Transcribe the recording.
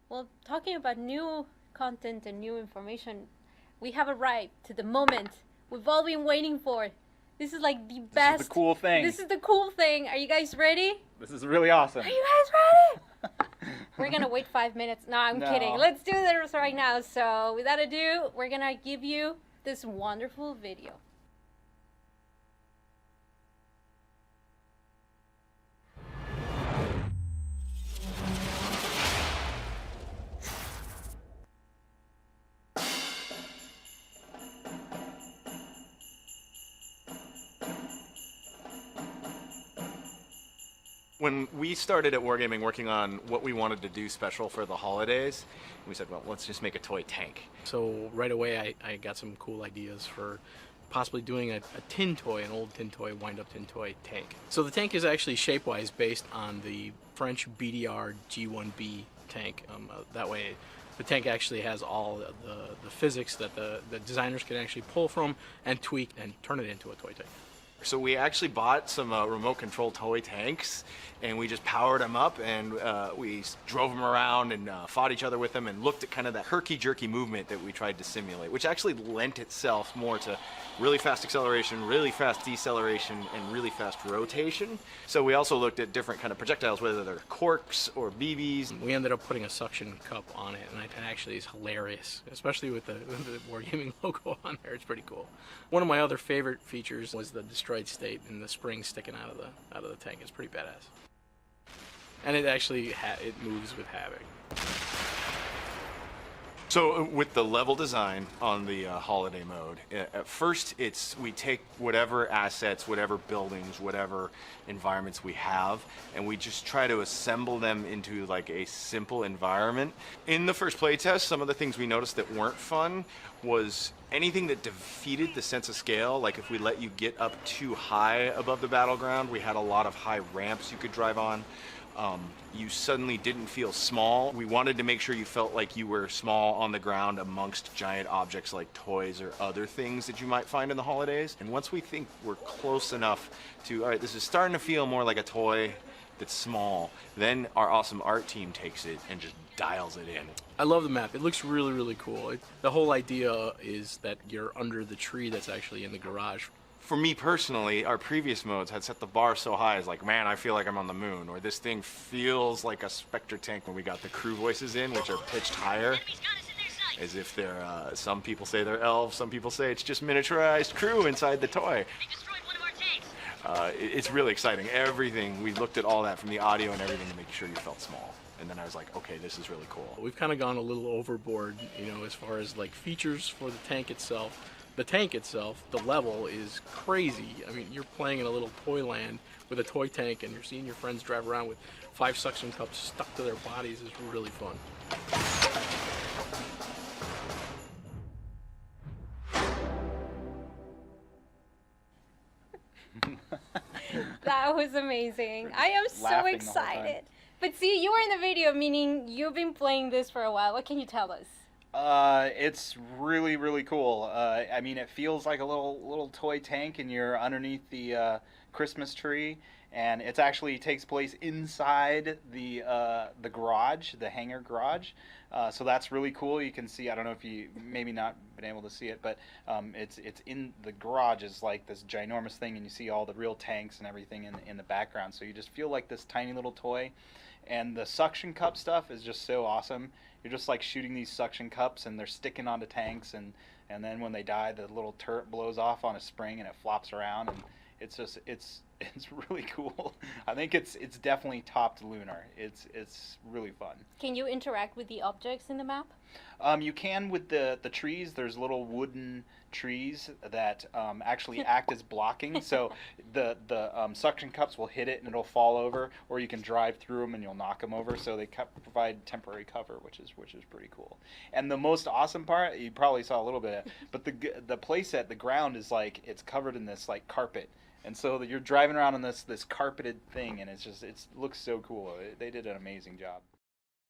Well, talking about new content and new information, we have arrived to the moment we've all been waiting for. This is like the best. This is the cool thing. This is the cool thing. Are you guys ready? This is really awesome. Are you guys ready? We're gonna wait 5 minutes. No, I'm No. kidding. Let's do this right now. So, without ado, we're gonna give you this wonderful video. When we started at Wargaming working on what we wanted to do special for the holidays, we said, well, let's just make a toy tank. So right away I got some cool ideas for possibly doing a tin toy, an old tin toy, wind-up tin toy tank. So the tank is actually shape-wise based on the French BDR G1B tank. That way the tank actually has all the physics that the designers can actually pull from and tweak and turn it into a toy tank. So we actually bought some remote control toy tanks, and we just powered them up, and we drove them around and fought each other with them and looked at kind of that herky-jerky movement that we tried to simulate, which actually lent itself more to really fast acceleration, really fast deceleration, and really fast rotation. So we also looked at different kind of projectiles, whether they're corks or BBs. We ended up putting a suction cup on it, and it actually is hilarious, especially with the Wargaming logo on there. It's pretty cool. One of my other favorite features was the destroyed state and the springs sticking out of the tank. It's pretty badass, and it actually it moves with havoc. So with the level design on the holiday mode, at first we take whatever assets, whatever buildings, whatever environments we have, and we just try to assemble them into like a simple environment. In the first playtest, some of the things we noticed that weren't fun was anything that defeated the sense of scale. Like if we let you get up too high above the battleground, we had a lot of high ramps you could drive on. You suddenly didn't feel small. We wanted to make sure you felt like you were small on the ground amongst giant objects like toys or other things that you might find in the holidays. And once we think we're close enough to, all right, this is starting to feel more like a toy that's small, then our awesome art team takes it and just dials it in. I love the map. It looks really, really cool. The whole idea is that you're under the tree that's actually in the garage. For me personally, our previous modes had set the bar so high as like, man, I feel like I'm on the moon, or this thing feels like a Spectre tank when we got the crew voices in, which are pitched higher, as if they're, some people say they're elves, some people say it's just miniaturized crew inside the toy. It's really exciting. Everything, we looked at all that from the audio and everything to make sure you felt small. And then I was like, okay, this is really cool. We've kind of gone a little overboard, you know, as far as like features for the tank itself. The tank itself, the level is crazy. I mean, you're playing in a little toy land with a toy tank and you're seeing your friends drive around with 5 suction cups stuck to their bodies. It's really fun. That was amazing. I am so Laughing the whole time. excited. But see, you were in the video, meaning you've been playing this for a while. What can you tell us? It's really, really cool. I mean, it feels like a little toy tank, and you're underneath the Christmas tree, and it actually takes place inside the garage, the hangar garage. So that's really cool. You can see. I don't know if you maybe not been able to see it, but it's in the garage is like this ginormous thing, and you see all the real tanks and everything in the background. So you just feel like this tiny little toy. And the suction cup stuff is just so awesome. You're just like shooting these suction cups and they're sticking onto tanks, and then when they die, the little turret blows off on a spring and it flops around, and it's just it's really cool. I think it's definitely topped lunar. It's really fun. Can you interact with the objects in the map? You can with the trees. There's little wooden trees that actually act as blocking. So the suction cups will hit it and it'll fall over, or you can drive through them and you'll knock them over. So they provide temporary cover, which is pretty cool. And the most awesome part, you probably saw a little bit, but the playset, the ground is like it's covered in this like carpet. And so you're driving around on this carpeted thing, and it looks so cool. They did an amazing job.